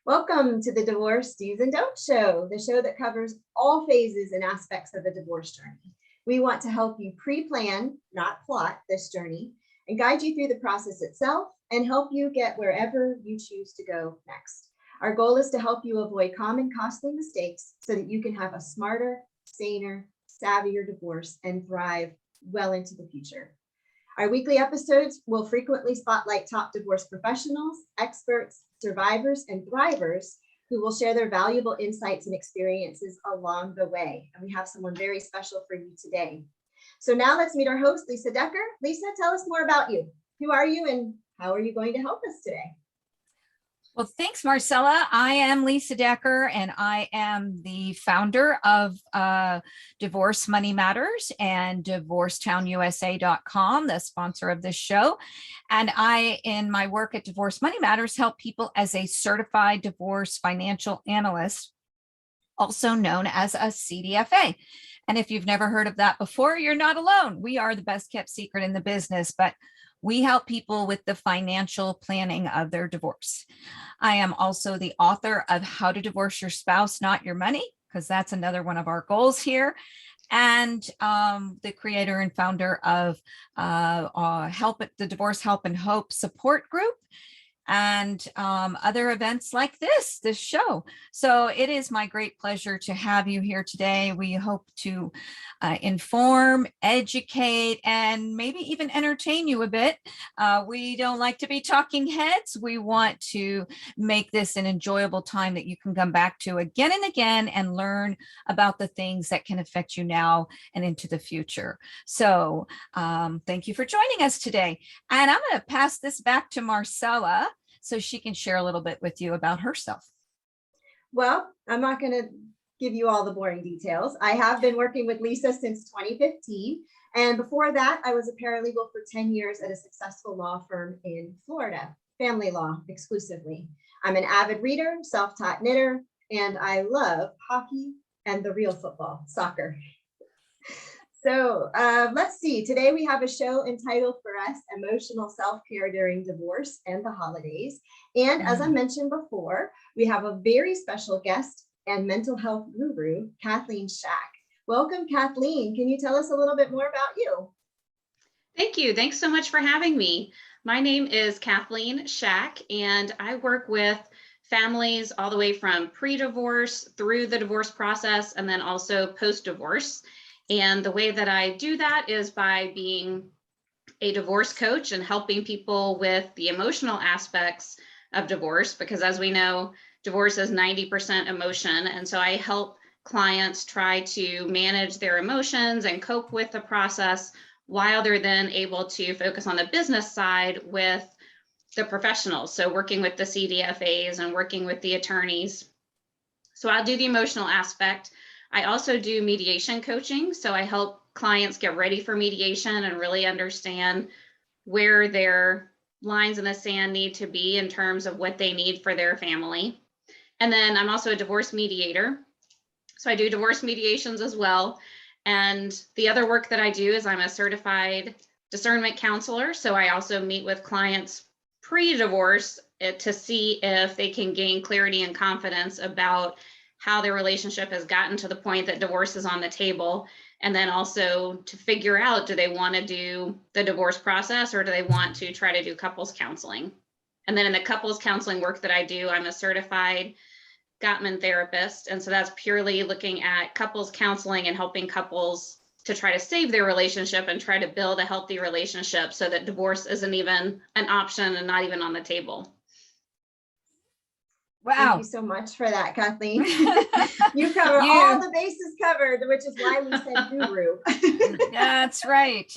Welcome to the Divorce Do's and Don'ts Show, the show that covers all phases and aspects of the divorce journey. We want to help you pre-plan, not plot, this journey and guide you through the process itself and help you get wherever you choose to go next. Our goal is to help you avoid common costly mistakes so that you can have a smarter, saner, savvier divorce and thrive well into the future. Our weekly episodes will frequently spotlight top divorce professionals, experts, survivors, and thrivers who will share their valuable insights and experiences along the way. And we have someone very special for you today. So now let's meet our host, Lisa Decker. Lisa, tell us more about you. Who are you and how are you going to help us today? Well, thanks, Marcella. I am Lisa Decker, and I am the founder of Divorce Money Matters and DivorcetownUSA.com, the sponsor of this show. And I, in my work at Divorce Money Matters, help people as a certified divorce financial analyst, also known as a CDFA. And if you've never heard of that before, you're not alone. We are the best kept secret in the business, but we help people with the financial planning of their divorce. I am also the author of How to Divorce Your Spouse, Not Your Money, because that's another one of our goals here. And the creator and founder of the Divorce Help and Hope support group, and other events like this show. So it is my great pleasure to have you here today. We hope to inform, educate, and maybe even entertain you a bit. We don't like to be talking heads. We want to make this an enjoyable time that you can come back to again and again and learn about the things that can affect you now and into the future. So thank you for joining us today. And I'm going to pass this back to Marcella so she can share a little bit with you about herself. Well, I'm not going to give you all the boring details. I have been working with Lisa since 2015. And before that, I was a paralegal for 10 years at a successful law firm in Florida, family law exclusively. I'm an avid reader, self-taught knitter, and I love hockey and the real football, soccer. So let's see, today we have a show entitled for us, Emotional Self-Care During Divorce and the Holidays. And as I mentioned before, we have a very special guest and mental health guru, Kathleen Shack. Welcome, Kathleen. Can you tell us a little bit more about you? Thank you. Thanks so much for having me. My name is Kathleen Shack, and I work with families all the way from pre-divorce through the divorce process and then also post-divorce. And the way that I do that is by being a divorce coach and helping people with the emotional aspects of divorce, because as we know, divorce is 90% emotion. And so I help clients try to manage their emotions and cope with the process while they're then able to focus on the business side with the professionals. So working with the CDFAs and working with the attorneys. So I'll do the emotional aspect. I also do mediation coaching. So I help clients get ready for mediation and really understand where their lines in the sand need to be in terms of what they need for their family. And then I'm also a divorce mediator. So I do divorce mediations as well. And the other work that I do is I'm a certified discernment counselor. So I also meet with clients pre-divorce to see if they can gain clarity and confidence about how their relationship has gotten to the point that divorce is on the table. And then also to figure out, do they want to do the divorce process or do they want to try to do couples counseling? And then in the couples counseling work that I do, I'm a certified Gottman therapist. And so that's purely looking at couples counseling and helping couples to try to save their relationship and try to build a healthy relationship so that divorce isn't even an option and not even on the table. Wow. Thank you so much for that, Kathleen. You cover all the bases covered, which is why we said guru. That's right.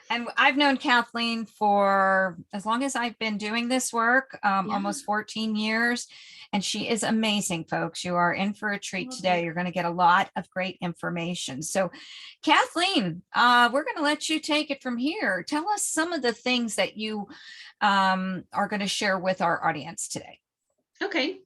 And I've known Kathleen for as long as I've been doing this work, almost 14 years. And she is amazing, folks. You are in for a treat today. You're going to get a lot of great information. So Kathleen, we're going to let you take it from here. Tell us some of the things that you are going to share with our audience today. Okay.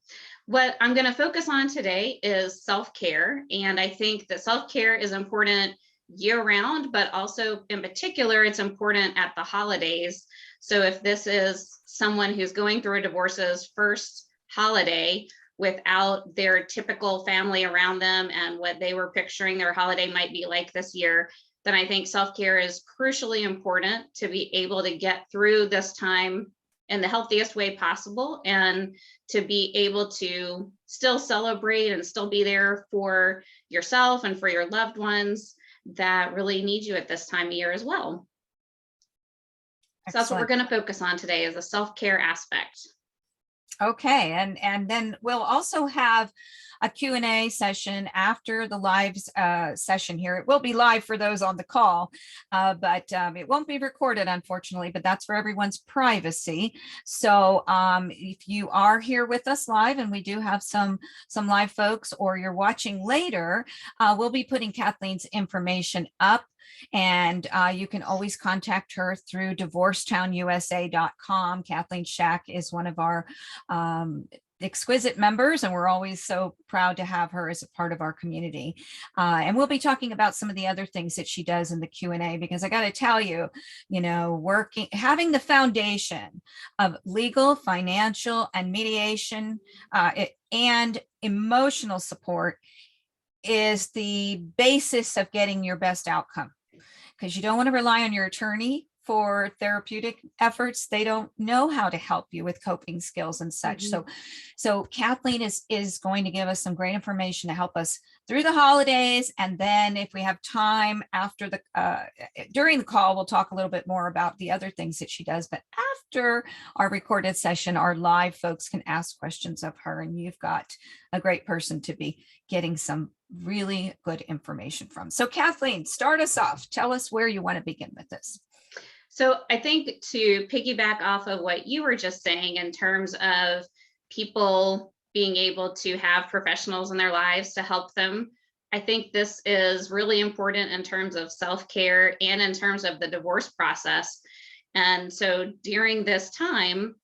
What I'm going to focus on today is self-care. And I think that self-care is important year-round, but also in particular, it's important at the holidays. So if this is someone who's going through a divorce's first holiday, without their typical family around them and what they were picturing their holiday might be like this year, then I think self-care is crucially important to be able to get through this time in the healthiest way possible, and to be able to still celebrate and still be there for yourself and for your loved ones that really need you at this time of year as well. So that's what we're Excellent. going to focus on today, is the self-care aspect. Okay, and then we'll also have a Q&A session after the live session here. It will be live for those on the call, but it won't be recorded, unfortunately, but that's for everyone's privacy. So if you are here with us live, and we do have some live folks, or you're watching later, we'll be putting Kathleen's information up. And you can always contact her through divorcetownusa.com. Kathleen Shack is one of our exquisite members, and we're always so proud to have her as a part of our community. And we'll be talking about some of the other things that she does in the Q&A, because I got to tell you, having the foundation of legal, financial, and mediation and emotional support is the basis of getting your best outcome, because you don't want to rely on your attorney for therapeutic efforts. They don't know how to help you with coping skills and such. Mhm. So Kathleen is going to give us some great information to help us through the holidays. And then if we have time after during the call, we'll talk a little bit more about the other things that she does. But after our recorded session, our live folks can ask questions of her, and you've got a great person to be getting some really good information from. So Kathleen, start us off. Tell us where you want to begin with this. So I think, to piggyback off of what you were just saying in terms of people being able to have professionals in their lives to help them, I think this is really important in terms of self-care and in terms of the divorce process. And so during this time,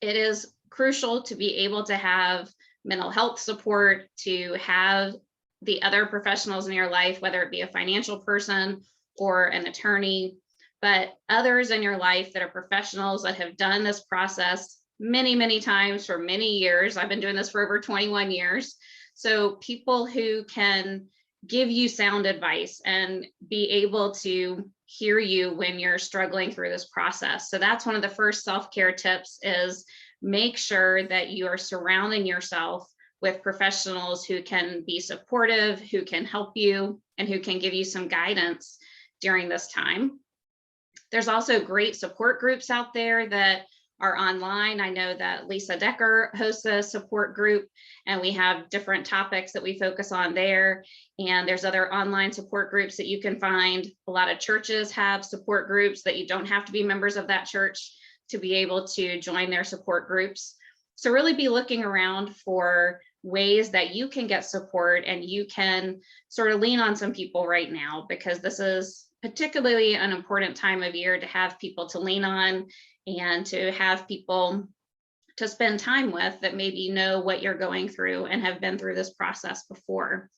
it is crucial to be able to have mental health support, to have the other professionals in your life, whether it be a financial person or an attorney, but others in your life that are professionals that have done this process many, many times for many years. I've been doing this for over 21 years. So people who can give you sound advice and be able to hear you when you're struggling through this process. So that's one of the first self-care tips, is make sure that you are surrounding yourself with professionals who can be supportive, who can help you, and who can give you some guidance during this time. There's also great support groups out there that are online. I know that Lisa Decker hosts a support group, and we have different topics that we focus on there. And there's other online support groups that you can find. A lot of churches have support groups that you don't have to be members of that church to be able to join their support groups. So really be looking around for ways that you can get support, and you can sort of lean on some people right now, because this is particularly an important time of year to have people to lean on and to have people to spend time with that maybe know what you're going through and have been through this process before.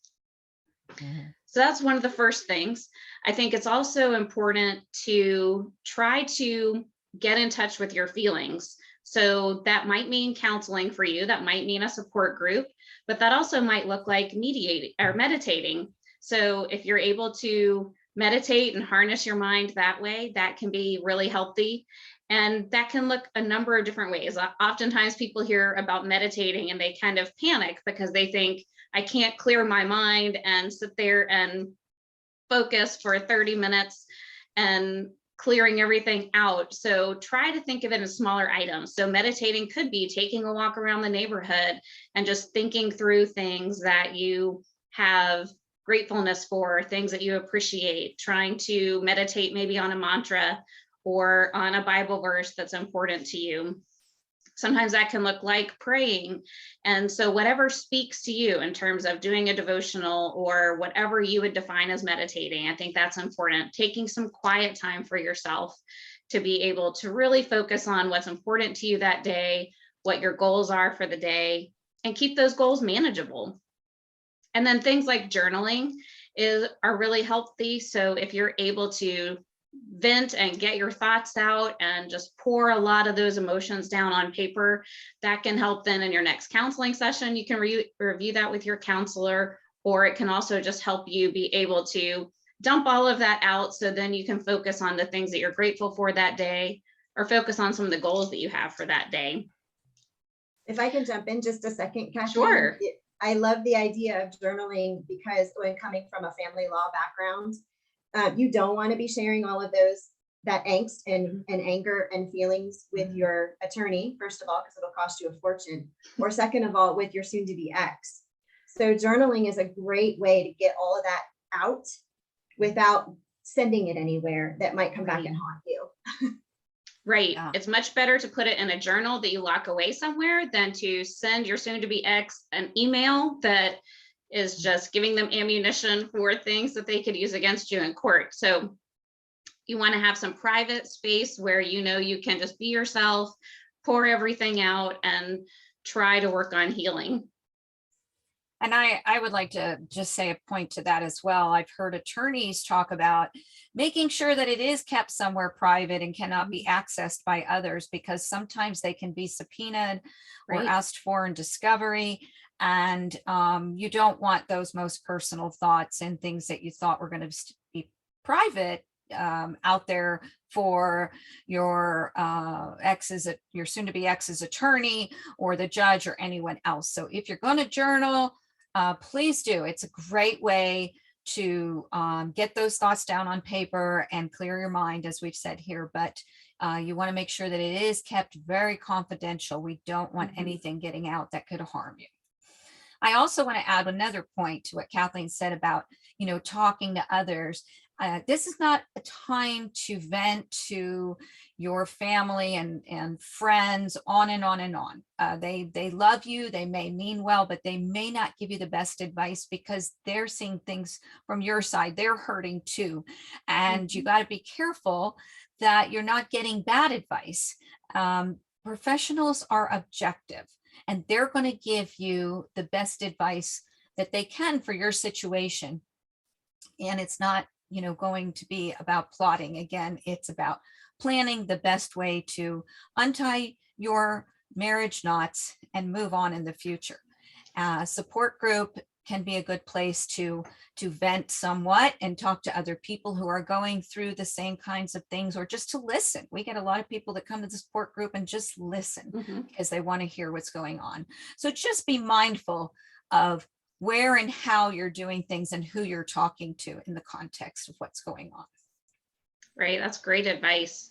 Mm-hmm. So that's one of the first things. I think it's also important to try to get in touch with your feelings. So that might mean counseling for you, that might mean a support group, but that also might look like meditating. So if you're able to meditate and harness your mind that way, that can be really healthy. And that can look a number of different ways. Oftentimes people hear about meditating and they kind of panic because they think, I can't clear my mind and sit there and focus for 30 minutes and clearing everything out. So try to think of it in smaller items. So meditating could be taking a walk around the neighborhood and just thinking through things that you have gratefulness for, things that you appreciate, trying to meditate maybe on a mantra or on a Bible verse that's important to you. Sometimes that can look like praying. And so whatever speaks to you in terms of doing a devotional or whatever you would define as meditating, I think that's important. Taking some quiet time for yourself to be able to really focus on what's important to you that day, what your goals are for the day, and keep those goals manageable. And then things like journaling are really healthy. So if you're able to vent and get your thoughts out and just pour a lot of those emotions down on paper, that can help then in your next counseling session. You can review that with your counselor, or it can also just help you be able to dump all of that out. So then you can focus on the things that you're grateful for that day, or focus on some of the goals that you have for that day. If I can jump in just a second, Kathleen. Sure. I love the idea of journaling, because when coming from a family law background, you don't want to be sharing all of that angst and anger and feelings with your attorney, first of all, because it'll cost you a fortune, or second of all, with your soon-to-be ex. So journaling is a great way to get all of that out without sending it anywhere that might come back and haunt you. Right. Yeah. It's much better to put it in a journal that you lock away somewhere than to send your soon-to-be ex an email that is just giving them ammunition for things that they could use against you in court. So you want to have some private space where you know you can just be yourself, pour everything out, and try to work on healing. And I would like to just say a point to that as well. I've heard attorneys talk about making sure that it is kept somewhere private and cannot be accessed by others, because sometimes they can be subpoenaed or Right. asked for in discovery. And you don't want those most personal thoughts and things that you thought were going to be private out there for your your soon-to-be ex's attorney or the judge or anyone else. So if you're going to journal, please do. It's a great way to get those thoughts down on paper and clear your mind, as we've said here. But you want to make sure that it is kept very confidential. We don't want anything getting out that could harm you. I also want to add another point to what Kathleen said about, talking to others. This is not a time to vent to your family and friends, on and on and on. They love you, they may mean well, but they may not give you the best advice, because they're seeing things from your side. They're hurting too. And you got to be careful that you're not getting bad advice. Professionals are objective, and they're going to give you the best advice that they can for your situation. And it's not, going to be about plotting. Again, it's about planning the best way to untie your marriage knots and move on in the future. Support group can be a good place to vent somewhat and talk to other people who are going through the same kinds of things, or just to listen. We get a lot of people that come to the support group and just listen because they want to hear what's going on. So just be mindful of where and how you're doing things and who you're talking to in the context of what's going on. Right, that's great advice.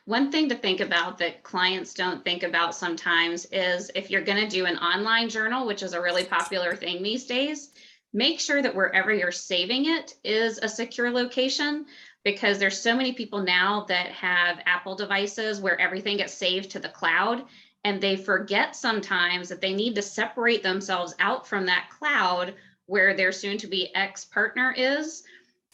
One thing to think about that clients don't think about sometimes is, if you're going to do an online journal, which is a really popular thing these days, make sure that wherever you're saving it is a secure location, because there's so many people now that have Apple devices where everything gets saved to the cloud, and they forget sometimes that they need to separate themselves out from that cloud where their soon-to-be ex-partner is.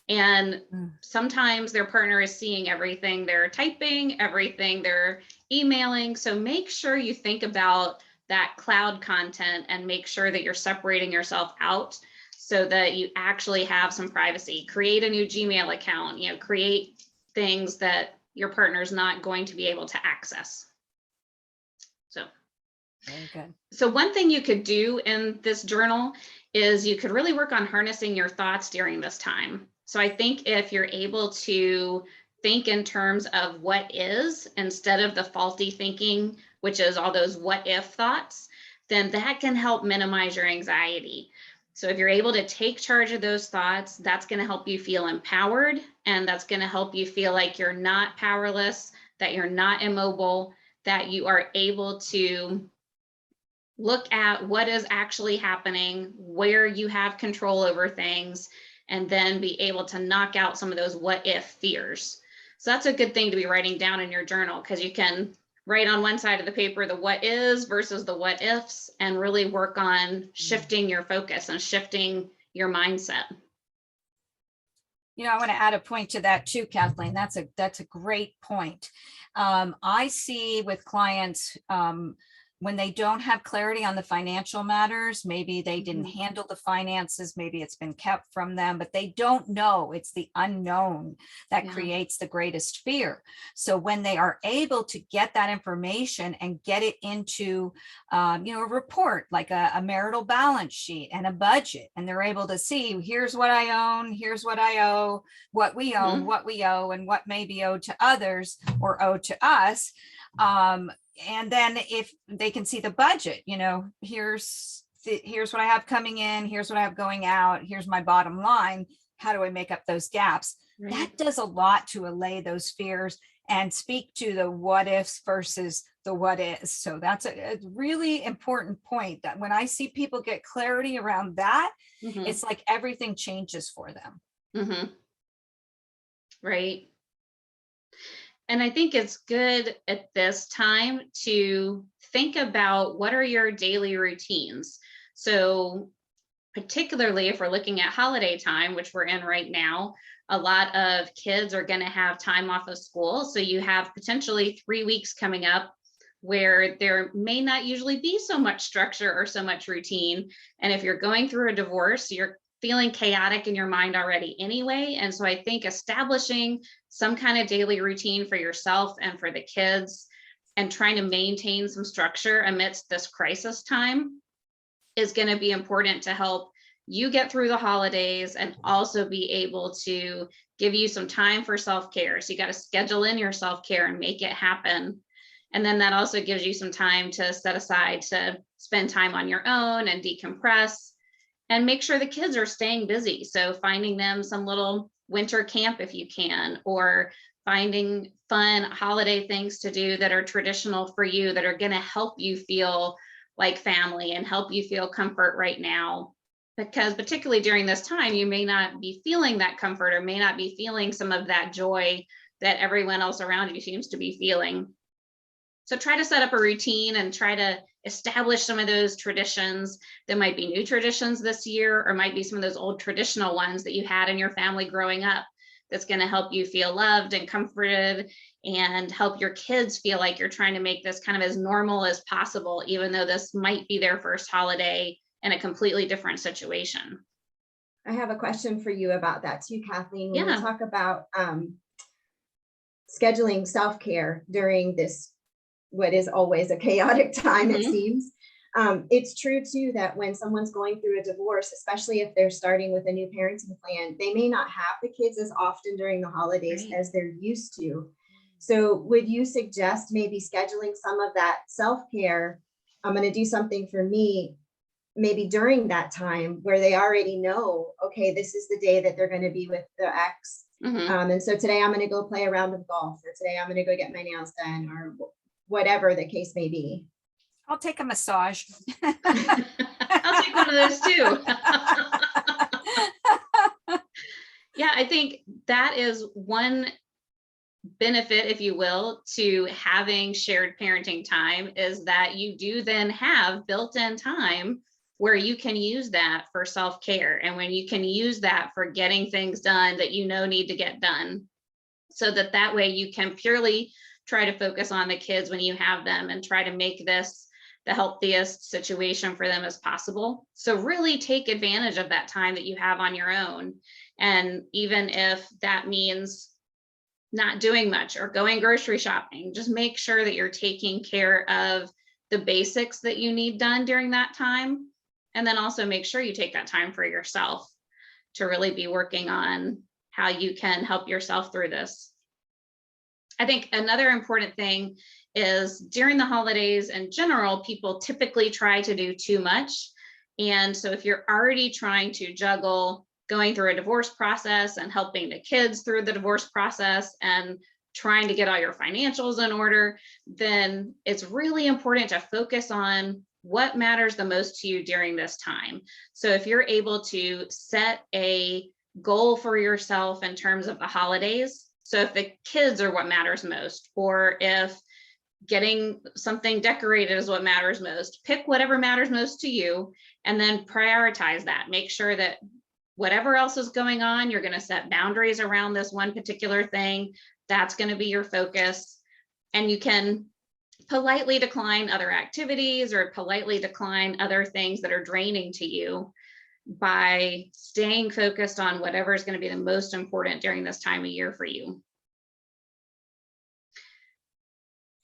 And sometimes their partner is seeing everything they're typing, everything they're emailing. So make sure you think about that cloud content and make sure that you're separating yourself out so that you actually have some privacy. Create a new Gmail account, create things that your partner's not going to be able to access. So very good. So one thing you could do in this journal is you could really work on harnessing your thoughts during this time. So I think if you're able to think in terms of what is, instead of the faulty thinking, which is all those what if thoughts, then that can help minimize your anxiety. So if you're able to take charge of those thoughts, that's going to help you feel empowered, and that's going to help you feel like you're not powerless, that you're not immobile, that you are able to look at what is actually happening, where you have control over things, and then be able to knock out some of those what if fears. So that's a good thing to be writing down in your journal, because you can write on one side of the paper the what is versus the what ifs, and really work on shifting your focus and shifting your mindset. I want to add a point to that too, Kathleen. That's a great point. I see with clients when they don't have clarity on the financial matters, maybe they didn't Mhm. handle the finances, maybe it's been kept from them, but they don't know. It's the unknown that Yeah. creates the greatest fear. So when they are able to get that information and get it into, a report, like a marital balance sheet and a budget, and they're able to see, here's what I own, here's what I owe, what we own, Mhm. what we owe, and what may be owed to others or owed to us. And then if they can see the budget, here's what I have coming in, here's what I have going out, here's my bottom line. How do I make up those gaps? Right. That does a lot to allay those fears and speak to the what ifs versus the what is. So that's a really important point, that when I see people get clarity around that, Mhm. it's like everything changes for them. Mhm. Right. And I think it's good at this time to think about what are your daily routines. So, particularly if we're looking at holiday time, which we're in right now, a lot of kids are going to have time off of school. So, you have potentially 3 weeks coming up where there may not usually be so much structure or so much routine. And if you're going through a divorce, you're feeling chaotic in your mind already anyway. And so I think establishing some kind of daily routine for yourself and for the kids and trying to maintain some structure amidst this crisis time is going to be important to help you get through the holidays and also be able to give you some time for self-care. So you got to schedule in your self-care and make it happen. And then that also gives you some time to set aside to spend time on your own and decompress and make sure the kids are staying busy. So finding them some little winter camp if you can, or finding fun holiday things to do that are traditional for you, that are going to help you feel like family and help you feel comfort right now. Because particularly during this time, you may not be feeling that comfort or may not be feeling some of that joy that everyone else around you seems to be feeling. So try to set up a routine and try to establish some of those traditions. There might be new traditions this year, or might be some of those old traditional ones that you had in your family growing up, that's going to help you feel loved and comforted and help your kids feel like you're trying to make this kind of as normal as possible, even though this might be their first holiday in a completely different situation. I have a question for you about that too, Kathleen. When you Yeah. talk about scheduling self-care during this, what is always a chaotic time, it Mhm. seems. It's true too that when someone's going through a divorce, especially if they're starting with a new parenting plan, they may not have the kids as often during the holidays Right. as they're used to. So would you suggest maybe scheduling some of that self-care? I'm going to do something for me, maybe during that time where they already know, okay, this is the day that they're going to be with their ex. Mhm. And so today I'm going to go play a round of golf, or today I'm going to go get my nails done, or whatever the case may be. I'll take a massage. I'll take one of those too. Yeah, I think that is one benefit, if you will, to having shared parenting time, is that you do then have built-in time where you can use that for self-care, and when you can use that for getting things done that need to get done, so that way you can purely try to focus on the kids when you have them and try to make this the healthiest situation for them as possible. So really take advantage of that time that you have on your own. And even if that means not doing much or going grocery shopping, just make sure that you're taking care of the basics that you need done during that time. And then also make sure you take that time for yourself to really be working on how you can help yourself through this. I think another important thing is during the holidays in general, people typically try to do too much. And so if you're already trying to juggle going through a divorce process and helping the kids through the divorce process and trying to get all your financials in order, then it's really important to focus on what matters the most to you during this time. So if you're able to set a goal for yourself in terms of the holidays, so if the kids are what matters most, or if getting something decorated is what matters most, pick whatever matters most to you and then prioritize that. Make sure that whatever else is going on, you're going to set boundaries around this one particular thing. That's going to be your focus. And you can politely decline other activities or politely decline other things that are draining to you by staying focused on whatever is going to be the most important during this time of year for you.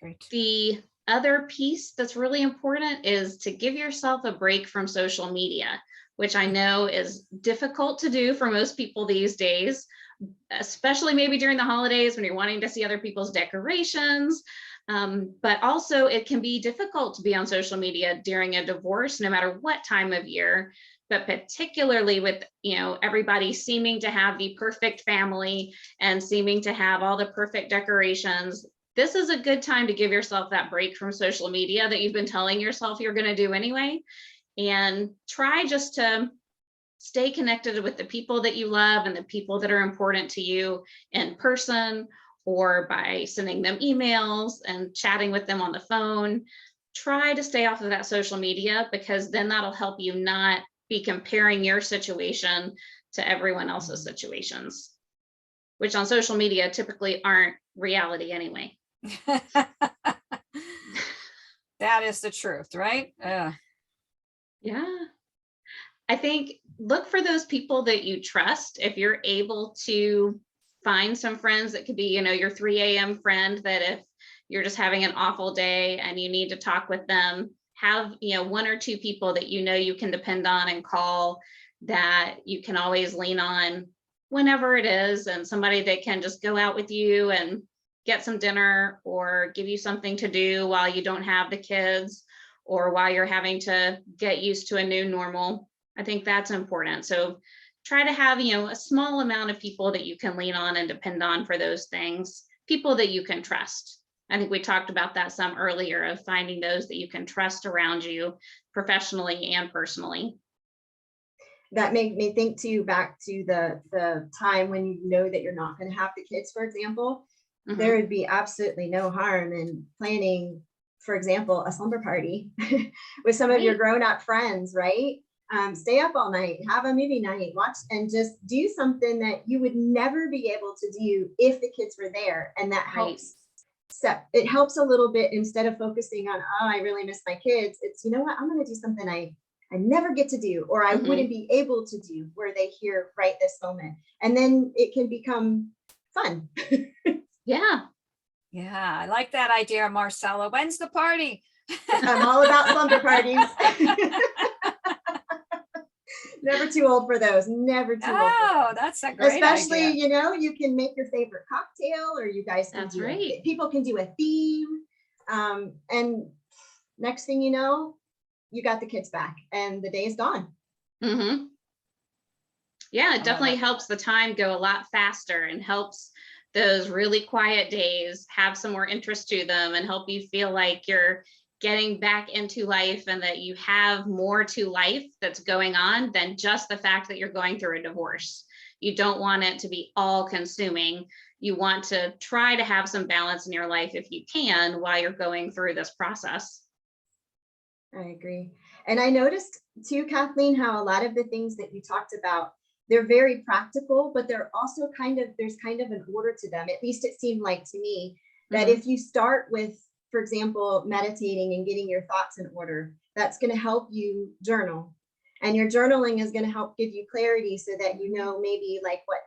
Great. The other piece that's really important is to give yourself a break from social media, which I know is difficult to do for most people these days, especially maybe during the holidays when you're wanting to see other people's decorations. But also it can be difficult to be on social media during a divorce, no matter what time of year, but particularly with, everybody seeming to have the perfect family and seeming to have all the perfect decorations. This is a good time to give yourself that break from social media that you've been telling yourself you're going to do anyway, and try just to stay connected with the people that you love and the people that are important to you in person, or by sending them emails and chatting with them on the phone. Try to stay off of that social media, because then that'll help you not be comparing your situation to everyone else's situations, which on social media typically aren't reality anyway. That is the truth, right? Yeah. I think look for those people that you trust. If you're able to find some friends that could be, your 3 a.m. friend, that if you're just having an awful day and you need to talk with them, have, 1 or 2 people that you can depend on and call, that you can always lean on whenever it is, and somebody that can just go out with you and get some dinner or give you something to do while you don't have the kids, or while you're having to get used to a new normal. I think that's important. So try to have, a small amount of people that you can lean on and depend on for those things, people that you can trust. I think we talked about that some earlier, of finding those that you can trust around you professionally and personally. That made me think too, back to the time when you know that you're not going to have the kids, for example. Mhm. There would be absolutely no harm in planning, for example, a slumber party with some of your Right. grown-up friends, right? Stay up all night, have a movie night, watch, and just do something that you would never be able to do if the kids were there. And that Right. it helps a little bit, instead of focusing on, oh, I really miss my kids. It's, you know what, I'm going to do something I never get to do, or I Mhm. wouldn't be able to do, where they hear right this moment. And then it can become fun. Yeah. Yeah, I like that idea, Marcella. When's the party? I'm all about slumber parties. Never too old for those. Never too old for Oh, those. that's a great Especially, idea. you can make your favorite cocktail, or you guys can That's do right. people can do a theme. And next thing you know, you got the kids back and the day is gone. Mm-hmm. Yeah, it I love definitely it. helps the time go a lot faster, and helps those really quiet days have some more interest to them, and help you feel like you're getting back into life, and that you have more to life that's going on than just the fact that you're going through a divorce. You don't want it to be all consuming. You want to try to have some balance in your life if you can, while you're going through this process. I agree. And I noticed too, Kathleen, how a lot of the things that you talked about, they're very practical, but they're also there's kind of an order to them. At least it seemed like to me that Mhm. if you start with, for example, meditating and getting your thoughts in order, that's going to help you journal. And your journaling is going to help give you clarity, so that you know maybe like what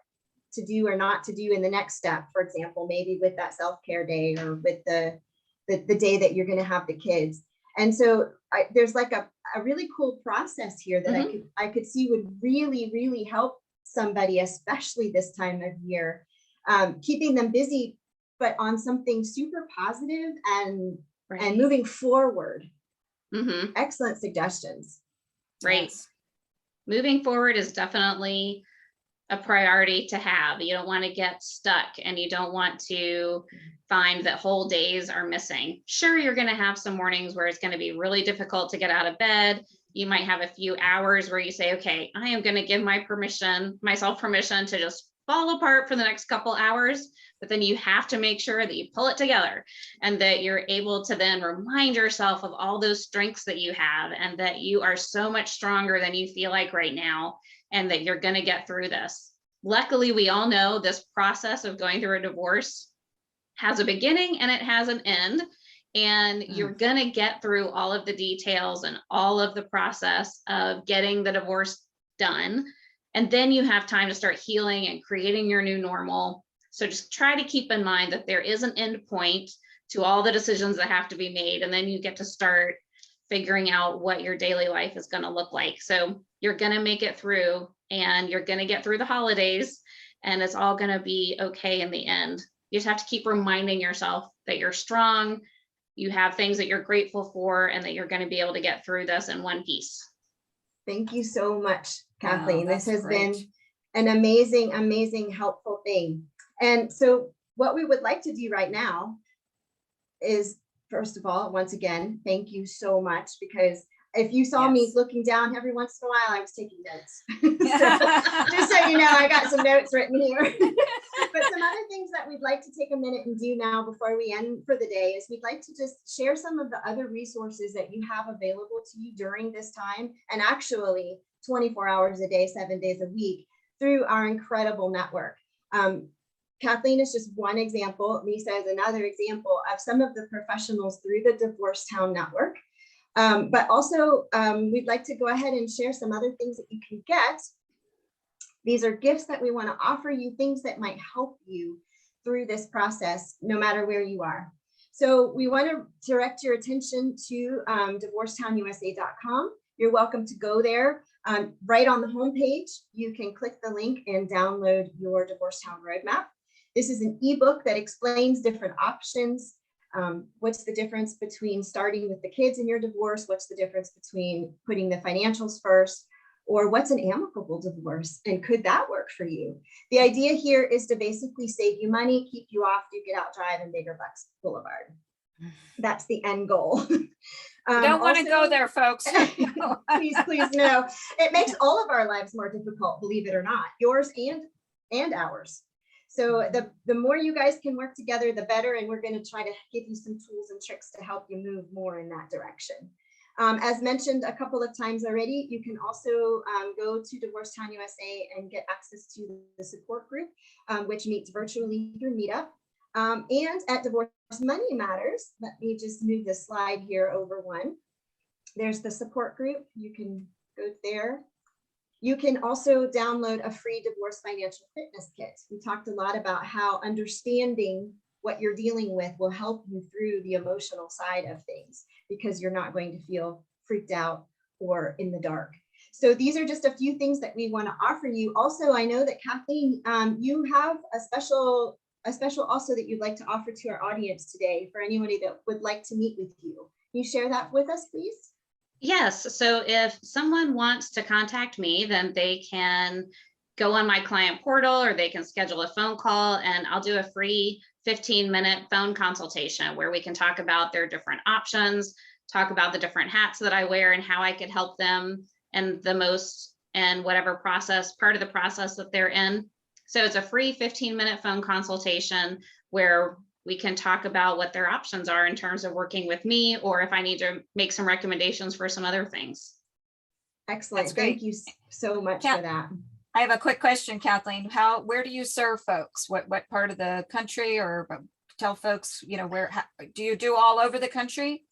to do or not to do in the next step. For example, maybe with that self-care day, or with the day that you're going to have the kids. And so there's like a really cool process here that Mhm. I could see would really, really help somebody, especially this time of year, keeping them busy, but on something super positive and Right. moving forward. Mhm. Excellent suggestions. Right. Yes. Moving forward is definitely a priority to have. You don't want to get stuck, and you don't want to find that whole days are missing. Sure, you're going to have some mornings where it's going to be really difficult to get out of bed. You might have a few hours where you say, okay, I am going to give myself permission to just fall apart for the next couple hours. But then you have to make sure that you pull it together, and that you're able to then remind yourself of all those strengths that you have, and that you are so much stronger than you feel like right now, and that you're going to get through this. Luckily, we all know this process of going through a divorce has a beginning and it has an end. And you're going to get through all of the details and all of the process of getting the divorce done. And then you have time to start healing and creating your new normal. So just try to keep in mind that there is an end point to all the decisions that have to be made. And then you get to start figuring out what your daily life is going to look like. So you're going to make it through, and you're going to get through the holidays, and it's all going to be okay in the end. You just have to keep reminding yourself that you're strong, you have things that you're grateful for, and that you're going to be able to get through this in one piece. Thank you so much, Kathleen. Wow, this has great. been an amazing, amazing, helpful thing. And so what we would like to do right now is, first of all, once again, thank you so much, because if you saw me looking down every once in a while, I was taking notes. So, just so you know, I got some notes written here. But some other things that we'd like to take a minute and do now before we end for the day is we'd like to just share some of the other resources that you have available to you during this time, and actually 24 hours a day, 7 days a week, through our incredible network. Kathleen is just one example. Lisa is another example of some of the professionals through the Divorce Town Network. But also, we'd like to go ahead and share some other things that you can get. These are gifts that we want to offer you, things that might help you through this process, no matter where you are. So we want to direct your attention to divorcetownusa.com. You're welcome to go there. Right on the homepage, you can click the link and download your Divorce Town Roadmap. This is an ebook that explains different options. What's the difference between starting with the kids in your divorce? What's the difference between putting the financials first? Or what's an amicable divorce? And could that work for you? The idea here is to basically save you money, keep you off Duke It Out Drive and Bigger Bucks Boulevard. That's the end goal. Don't want to go there, folks. Please, please, no. It makes all of our lives more difficult, believe it or not, yours and ours. So the more you guys can work together, the better. And we're going to try to give you some tools and tricks to help you move more in that direction. As mentioned a couple of times already, you can also go to Divorce Town USA and get access to the support group, which meets virtually through Meetup. And at Divorce Money Matters, let me just move the slide here over one. There's the support group. You can go there. You can also download a free divorce financial fitness kit. We talked a lot about how understanding what you're dealing with will help you through the emotional side of things, because you're not going to feel freaked out or in the dark. So these are just a few things that we want to offer you. Also, I know that Kathleen, you have a special also that you'd like to offer to our audience today for anybody that would like to meet with you. Can you share that with us, please? Yes. So if someone wants to contact me, then they can go on my client portal, or they can schedule a phone call, and I'll do a free 15-minute phone consultation where we can talk about their different options, talk about the different hats that I wear and how I could help them and whatever part of the process that they're in. So it's a free 15-minute phone consultation where we can talk about what their options are in terms of working with me, or if I need to make some recommendations for some other things. Excellent. Thank you so much for that. I have a quick question, Kathleen. Where do you serve folks? What part of the country, or tell folks, do you do all over the country?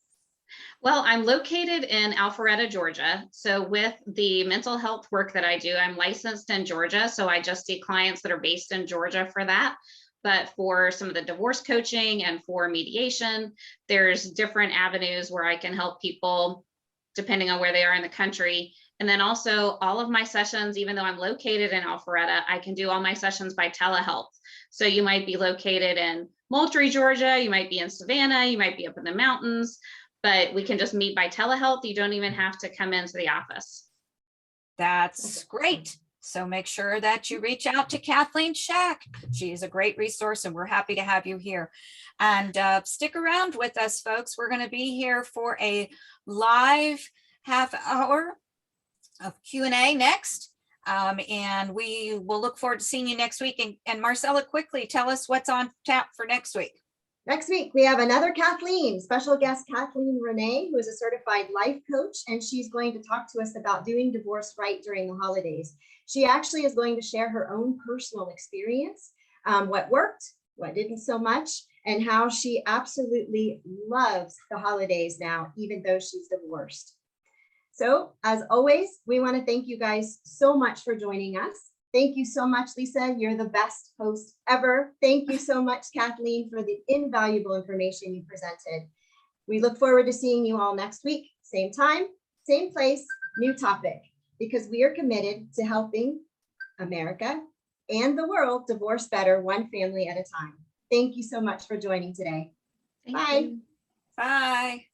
Well, I'm located in Alpharetta, Georgia. So with the mental health work that I do, I'm licensed in Georgia. So I just see clients that are based in Georgia for that. But for some of the divorce coaching and for mediation, there's different avenues where I can help people depending on where they are in the country. And then also all of my sessions, even though I'm located in Alpharetta, I can do all my sessions by telehealth. So you might be located in Moultrie, Georgia, you might be in Savannah, you might be up in the mountains, but we can just meet by telehealth. You don't even have to come into the office. That's great. So make sure that you reach out to Kathleen Shack. She is a great resource, and we're happy to have you here. And stick around with us, folks. We're going to be here for a live half hour of Q&A next. And we will look forward to seeing you next week. And Marcella, quickly tell us what's on tap for next week. Next week, we have another Kathleen, special guest Kathleen Renee, who is a certified life coach, and she's going to talk to us about doing divorce right during the holidays. She actually is going to share her own personal experience, what worked, what didn't so much, and how she absolutely loves the holidays now, even though she's divorced. So as always, we want to thank you guys so much for joining us. Thank you so much, Lisa. You're the best host ever. Thank you so much, Kathleen, for the invaluable information you presented. We look forward to seeing you all next week. Same time, same place, new topic, because we are committed to helping America and the world divorce better, one family at a time. Thank you so much for joining today. Thank Bye. you. Bye.